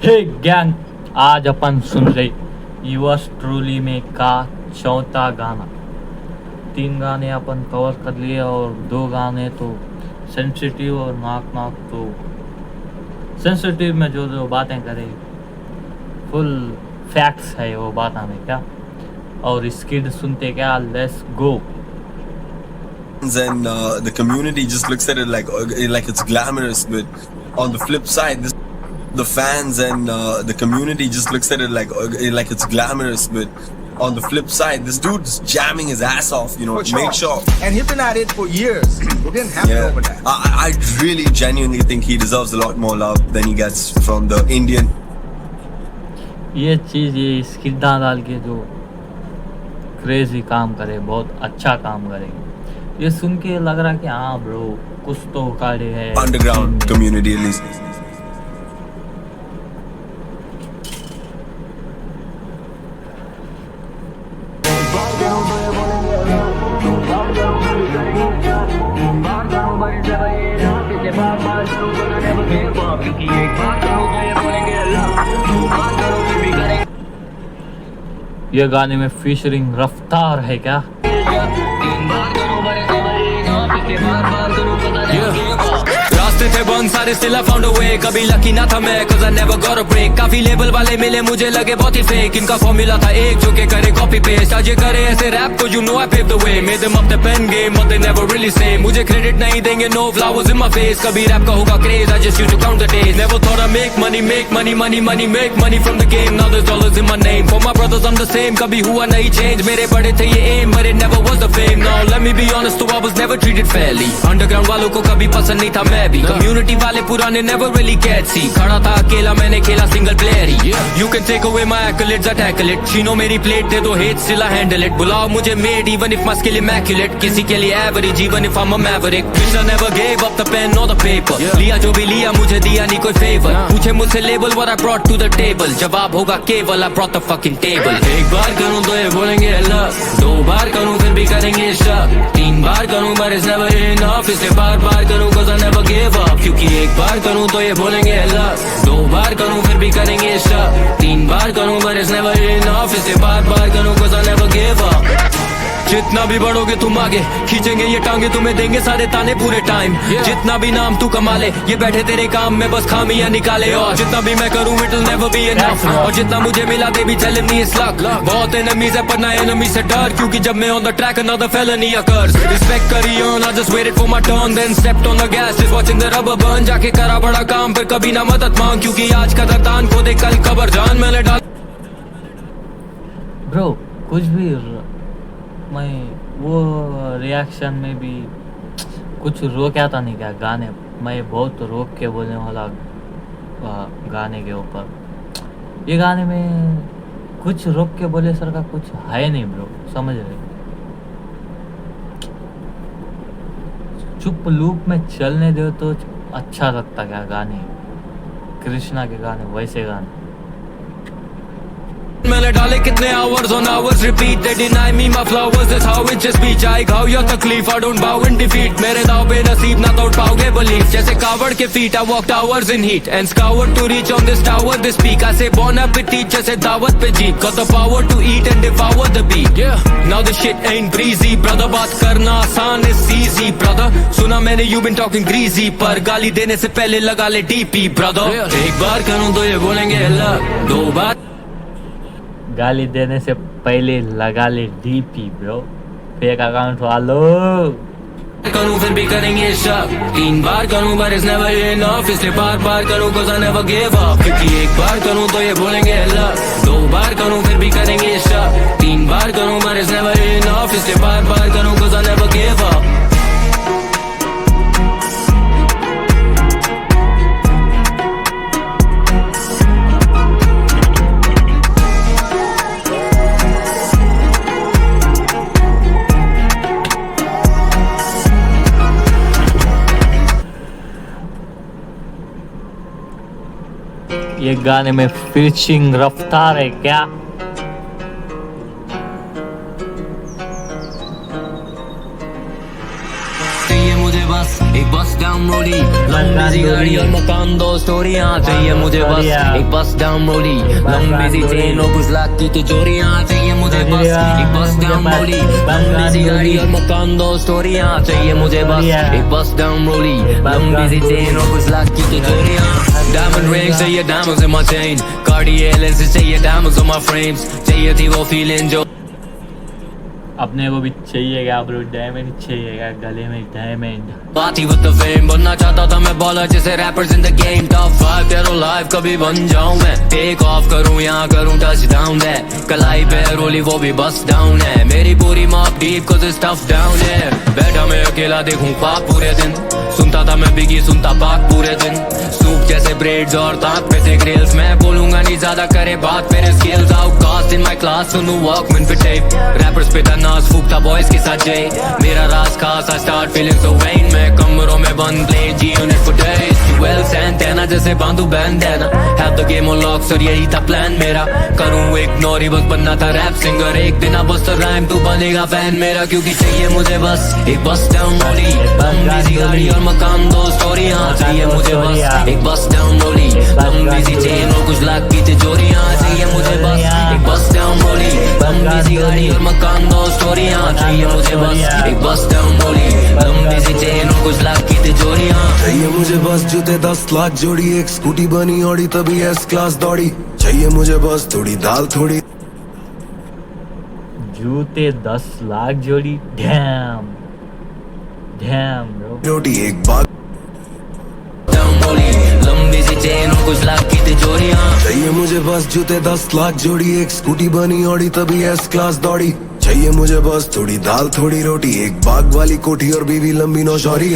हे gang, आज अपन सुन रहे US truly में का चौथा गाना। 3 गाने अपन कवर कर लिए और 2 गाने तो सेंसिटिव और नाक नाक तो सेंसिटिव में जो जो बातें करे फुल फैक्ट्स है वो बात में क्या। और स्किड सुनते क्या, let's go. And the community just looks at it like it's glamorous, but on the flip side, the fans and the community just looks at it like it's glamorous, but on the flip side, this dude's jamming his ass off, make sure. And he's been at it for years. He didn't have to over that. I really genuinely think he deserves a lot more love than he gets from the Indian. ये चीज़ ये स्किड्डा डाल के जो crazy काम करे, बहुत अच्छा काम करेंगे। ये सुन के लग रहा कि हाँ ब्रो कुछ तो काढ़े है Underground community at least. ये गाने में फीचरिंग रफ्तार है क्या? रास्ते थे बंद सारे, still I found a way। कभी लकी ना था मैं, cause I never got a break। काफी लेबल वाले मिले मुझे लगे बहुत ही फेक। इनका फॉर्मूला था एक जो के करे कॉपी पेस्ट। आज ये करे ऐसे रैप को, you know I paved the way। Made them up the pen game but they never really say। मुझे क्रेडिट नहीं देंगे, no flowers in my face। कभी रैप का होगा craze, I just used to count the days। Never thought I make money make money from the game। Now there's dollars in my name। For my brothers I'm the same, कभी हुआ नहीं change। मेरे बड़े थे ये aim but it never was the fame। Now let me be honest, so I was never treated fairly। Underground वालों को कभी पसंद नहीं था मैं भी। Community वाले पुराने never really cared see। खड़ा था अकेला, मैंने खेला single player he. You can take away my accolades, I tackle it। छीनो मेरी प्लेट दे दो hate, still I handle it। बुलाओ मुझे made even if my skill immaculate। किसी के लिए average even if I'm a maverick। Bitch I never gave up the pen or the paper। लिया जो भी लिया मुझे दिया नहीं कोई favor। पूछे मुझसे label what I brought to the table। जवाब होगा केवल I brought the fucking table। एक बार करूँ तो ये बोलेंगे लव, 2 बार करूँ फिर भी करेंगे शक, 3 बार करूँ but it's never enough। इसलिए बार करूँ cause I never give up। क्योंकि एक बार करूँ तो ये बोलेंगे लव, 2 बार करूँ फिर भी करेंगे शक, 3 बार करूँ but it's never enough। इसलिए बार करूँ cause I never give up। जितना भी बढ़ोगे तुम आगे, खींचेंगे ये टांगे, तुम्हें देंगे सारे ताने पूरे टाइम। जितना भी नाम तू कमा ले, ये बैठे तेरे काम में बस खामियां निकाले। और जितना भी मैं करूँ it will never be enough। और जितना मुझे मिला दे भी tell me it's luck। बहुत enemies है पर ना enemy से डर, क्योंकि जब मैं on the track another felony occurs। Respect करी earn, I just waited for my turn then stepped on the gas just watching the rubber burn। जाके करा बड़ा काम पर कभी ना मदद मांग, क्योंकि आज का दर्दान को देख कल कबर जान मैंने डाल। ब्रो कुछ भी मैं वो रिएक्शन में भी कुछ रोका था नहीं क्या गाने। मैं बहुत रोक के बोलने वाला गाने के ऊपर। ये गाने में कुछ रोक के बोले सर का कुछ है नहीं ब्रो, समझ रहे। चुप लूप में चलने दो तो अच्छा लगता क्या गाने, कृष्णा के गाने वैसे गाने। मैंने डाले कितने hours on hours repeat। They deny me my flowers, that's how it just be। चाहे खाओ या तकलीफ, I don't bow in defeat। मेरे दाव पे नसीब ना तोड़ पाओगे belief। जैसे कावड़ के feet, I walked hours in heat and scoured to reach on this tower this peak। I say bon appetit जैसे दावत पे जीत। Got the power to eat and devour the beat। Now this shit ain't breezy brother। बात करना आसान is easy brother। सुना मैंने you been talking greasy, पर गाली देने से पहले लगा ले DP brother। एक बार करूँ तो ये बोलेंगे लव, 2 बार गाली देने से पहले लगा ले डीपी ब्रो, फेक अकाउंट वालो। करूँ फिर भी करेंगे शक, 3 बार करूँ but it's never enough। इसलिए बार करूँ cause I never give up। क्योंकि एक बार करूँ तो ये बोलेंगे लव, 2 बार करूँ फिर भी करेंगे शक, 3 बार करूँ but it's never enough। इसलिए बार करूँ cause I never give up। ये गाने में पिचिंग रफ्तार है क्या? चाहिए मुझे बस एक बस डाउन रोली, लंबी सी गाड़ी और मकान, 2 स्टोरियां चाहिए मुझे बस, एक बस डाउन रोली, लंबी सी चेन और कुछ लाख की तिजोरियां चाहिए मुझे बस, एक बस डाउन रोली, लंबी सी गाड़ी और मकान, 2 स्टोरियां चाहिए मुझे बस, एक बस डाउन रोली, लंबी सी चेन और कुछ लाख की तिजोरियां, डायमंड रिंग चाहिए, diamonds in my chain, Cartier lenses चाहिए, डायमंड्स ऑन माय फ्रेम्स, चाहिए थी वो फीलिंग जो अपने को भी चाहिएगा ब्रो, डायमंड चाहिएगा, गले में diamond. Party with the fame, बनना चाहता था मैं बॉलर जैसे rappers in the game, top 5 तेरो लाइव कभी बन जाऊं मैं, टेक ऑफ करूं यहाँ करूं टच डाउन है, कलाई पे रोली वो भी बस डाउन है, मेरी पूरी मॉप डीप को दिस टफ डाउन है, बैठा मैं अकेला देखूं पाप पूरे दिन, सुनता था मैं बिगी सुनता पाक पूरे दिन, सूप जैसे ब्रेड्स और दांत पे थे ग्रिल्स, मैं बोलूंगा नहीं ज्यादा करे बात, मेरे skills outcast in my class, सुनूं वॉकमैन पे टेप, रैपर्स पे नाज फूकता बॉयज के साथ जय, मेरा राज खास I start feeling so when, मैं कमरों में बंद play G unit for days, well सैंटेना जैसे बांधू बैंडेना, have the game on lock sir यही था प्लान मेरा, करूं इग्नोर ही बस बनना था रैप सिंगर, एक दिन बस तो राइम तू बनेगा फैन मेरा, क्योंकि चाहिए मुझे बस एक बस डाउन रोली, लंबी सी गाड़ी और मकान, 2 स्टोरियां चाहिए मुझे बस, एक बस डाउन रोली, लंबी सी चेन और कुछ लाख की तिजोरियां चाहिए मुझे बस, एक बस डाउन रोली, लंबी सी गाड़ी और मकान, 2 स्टोरियां चाहिए मुझे बस, एक बस डाउन रोली, लंबी सी चेन और कुछ लाख की तिजोरियां चाहिए मुझे बस, जूते 10 लाख जोड़ी, एक स्कूटी बनी ऑडी तभी एस क्लास दौड़ी, चाहिए मुझे बस थोड़ी दाल थोड़ी जूते 10 लाख जोड़ी, डैम डैम ब्रो, रोटी, एक बाग डाउन रोली, लंबी सी चेन और कुछ लाख की तिजोरियां चाहिए मुझे बस, जूते 10 लाख जोड़ी, एक स्कूटी बनी ऑडी तभी एस क्लास दौड़ी, चाहिए मुझे बस थोड़ी दाल थोड़ी रोटी, एक बाग वाली कोठी और बीवी लंबी नौशौरी,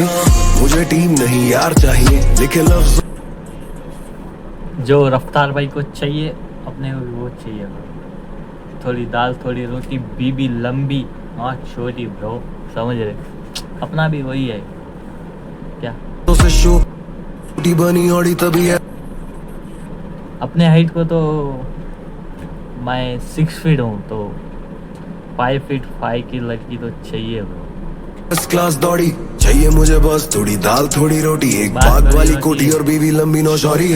मुझे टीम नहीं यार चाहिए, लिखे लफ्ज जो रफ्तार भाई को चाहिए अपने को भी वो चाहिए ब्रो, थोड़ी दाल थोड़ी रोटी, बीबी लंबी नॉट छोटी ब्रो, समझ रहे, अपना भी वही है क्या, तो से शो कोठी बनी ऑडी तभी अपने हाइट को तो मैं 6 फीट हूँ, तो 5 फीट 5 की लड़की तो चाहिए ब्रो, एस क्लास दौड़ी, चाहिए मुझे बस थोड़ी दाल थोड़ी रोटी, एक बाग वाली कोठी और बीवी लंबी नौशौरी,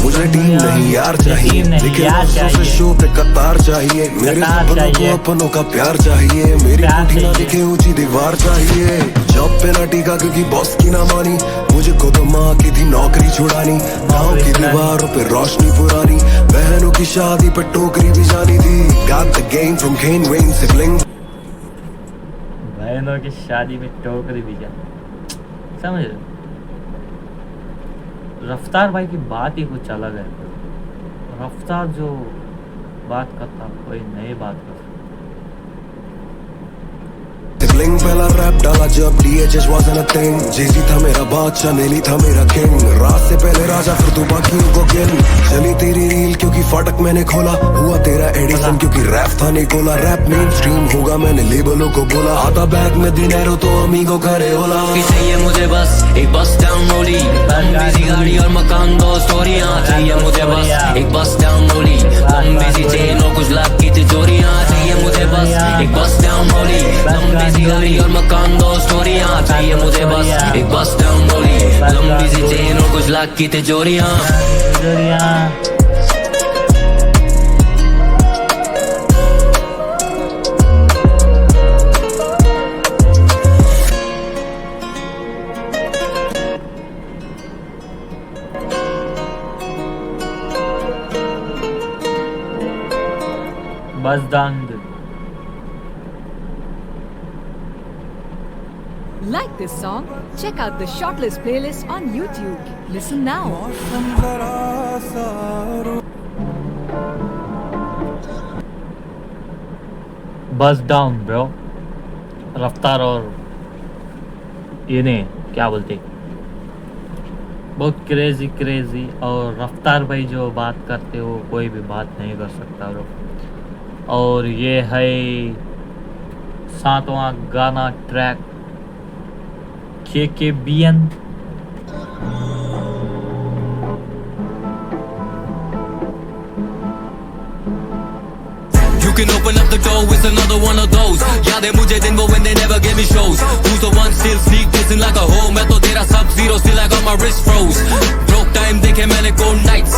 मुझे टीम नहीं यार चाहिए, लेकिन अफसों से शो पे कतार चाहिए, मेरे सपनों को अपनों का प्यार चाहिए, मेरी कोठी ना दिखे ऊंची दीवार चाहिए, जॉब पे ना टीका क्योंकि बॉस की ना मानी, मुझे को तो माँ की थी नौकरी छुड़ानी, गाँव की दीवारों पे रोशनी पुरानी, बहनों की शादी पे टोकरी भी जानी थी, got the game from Kane Wayne sibling, बहनों की शादी में टोकरी भी जा, समझ रहे, रफ्तार भाई की बात ही कुछ अलग है, रफ्तार जो बात करता कोई नई बात करता, सिबलिंग पहला रैप डाला जब DHS wasn't a thing, जेजी था मेरा बादशाह, नेली था मेरा किंग, रात से पहले राजा फिर तू बाकियों को गिन, चली तेरी रील क्योंकि फाटक मैंने खोला, हुआ तेरा एडिशन क्योंकि रैप था निकोला, रैप मेन स्ट्रीम होगा मैंने लेबलों को बोला, आता बैग में दिनेरो तो अमीगो करे होला, चाहिए मुझे बस एक बस डाउन रोली, लंबी सी गाड़ी और मकान, 2 स्टोरियां चाहिए मुझे बस, एक बस डाउन रोली, लंबी सी चेन और कुछ लाख की तिजोरियां चाहिए मुझे बस, एक बस डाउन रोली, लंबी सी गाड़ी और मकान, 2 स्टोरियां चाहिए मुझे बस, एक बस डाउन रोली, लंबी सी चेन और कुछ लाख की तिजोरियां बस दांद। Like this song? Check out the Shortlist playlist on YouTube. Listen now. बस डाउन ब्रो, रफ्तार और इन्हें क्या बोलते, बहुत क्रेजी और रफ्तार भाई जो बात करते हो कोई भी बात नहीं कर सकता ब्रो। और ये है 7वां गाना track KKBN। You can open up the door, it's another one of those. याद है मुझे दिन वो when they never gave me shows. Who's the one still sneak dissing like a hoe? मैं तो तेरा sub-zero, still I got my wrist froze. Broke time देखे मैंने cold nights.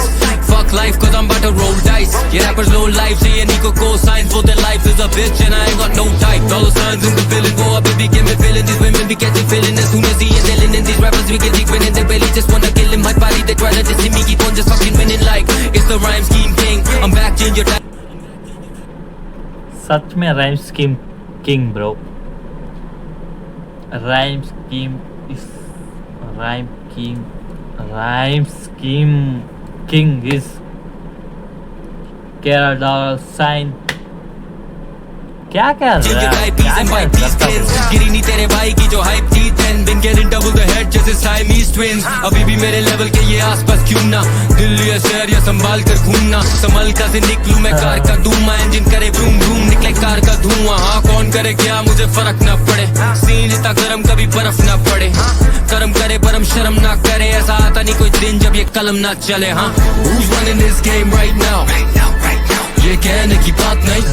Fuck life cause I'm about to roll dice. Yeah, rappers low life, चाहिए Nico co-signs. For their life is a bitch and I ain't got no type. Dollar signs in the villain, go up baby, get me feeling. These women be catching feeling as soon as he is yelling. And these rappers we get deep in their belly, just wanna kill him. Hype party, they try to diss me, keep on just fucking winning like it's the rhyme scheme king. I'm back, change your time. सच में rhyme scheme king bro, rhyme scheme is rhyme scheme king is Kerala sign. क्या क्या गिरी नहीं तेरे भाई की जो hype थी 10 दिन के दिन डबल द हेड जैसे साइमीज ट्विंस। अभी भी मेरे लेवल के ये आसपास क्यों ना, दिल्ली या शहर या संभाल कर घूमना। संभलका से निकलूं मैं कार का धुआं, इंजन करे ब्रूम ब्रूम निकले कार का धुआं। हाँ कौन करे क्या मुझे फर्क ना पड़े, सीन इतना गर्म कभी बर्फ ना पड़े। कर्म करे परम शर्म ना करे, ऐसा आता नहीं कोई दिन जब ये कलम ना चले। हाँ who's running this game right now? ये कहने की बात नहीं,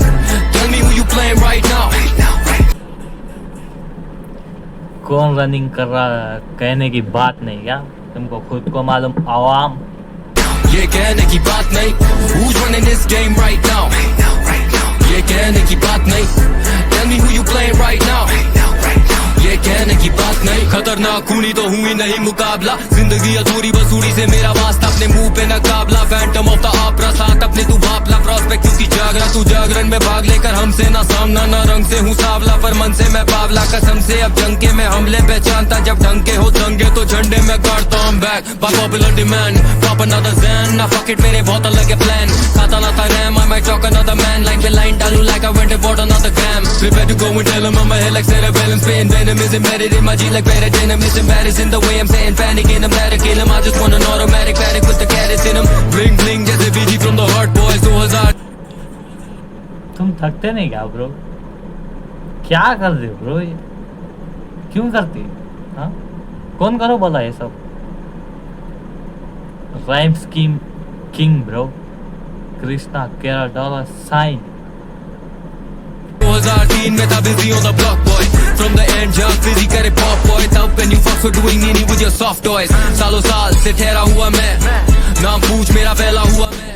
tell me who you playing right now? कौन रनिंग कर रहा है कहने की बात नहीं, क्या तुमको खुद को मालूम आवाम? ये कहने की बात नहीं, who's running this game right now? ये कहने की बात नहीं, tell me who you playing right now? ये कहने की बात नहीं, खतरनाक खूनी तो हुई नहीं मुकाबला। जिंदगी अधूरी बसूड़ी से मेरा वास्ता, अपने मुंह पे नकाबला। फैंटम ऑफ द ऑपरा साथ अपने तू भापला। प्रॉस्पेक्ट क्योंकि जागरा तू जागरण में भाग लेकर हमसे ना सामना, ना रंग से हूँ सावला पर मन से मैं बावला। कसम से अब जंग के मैं हमले पहचानता, जब ढंग के हो दंगे तो झंडे में गाड़ता हूँ back by popular demand. Pop another Zan, ना fuck it मेरे बहुत अलग है plan. खाता ना था RAM, I might talk another man. Line पे line डालूं like I went and bought another gram. Prepare to go and tell him I'm a hell like cerebellum. Spin venom is embedded in my G like paradigm. It's embarrassing the way I'm saying panic in I'm not a kill him. I just want an automatic panic with the carrots in him. Bling bling जैसे BG from the Hot Boys 2000. तुम थकते नहीं क्या bro? क्या करते हो bro ये? क्यों करती? हाँ कौन करो बोला ये सब? Rhyme scheme king bro, Krishna Kerala dollar sign. 2003 में था busy on the block boy. From the end jump busy करे pop boy. तब when you fuck for doing nini with your soft toys. सालों साल से ठहरा हुआ मैं, नाम पूछ मेरा पहला हुआ मैं।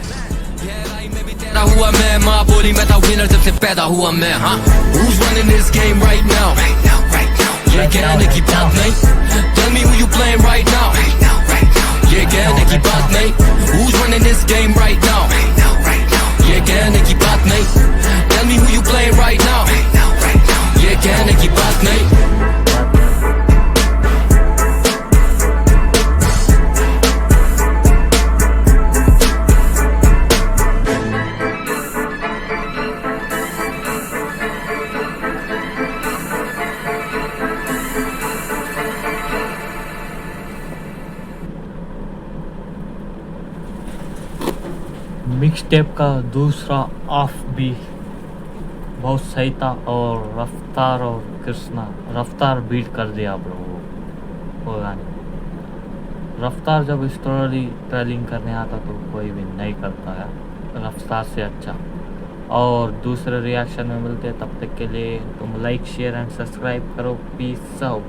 गहराई में भी तेरा हुआ मैं, माँ बोली मैं था winner जब से पैदा हुआ मैं। हाँ who's running this game right now? ये कहने की बात नहीं, tell me who you playing right now? ये कहने की बात नहीं, who's running this game right now? ये कहने की बात नहीं, tell me who you playing right now? ये कहने की बात नहीं। मिक्स टेप का दूसरा ऑफ भी बहुत सही था, और रफ्तार और कृष्णा, रफ्तार बीट कर दिया ब्रो वो गाने। रफ्तार जब स्टोरी टेलिंग करने आता तो कोई भी नहीं करता है रफ्तार से अच्छा। और दूसरे रिएक्शन में मिलते हैं, तब तक के लिए तुम लाइक शेयर एंड सब्सक्राइब करो। Peace out.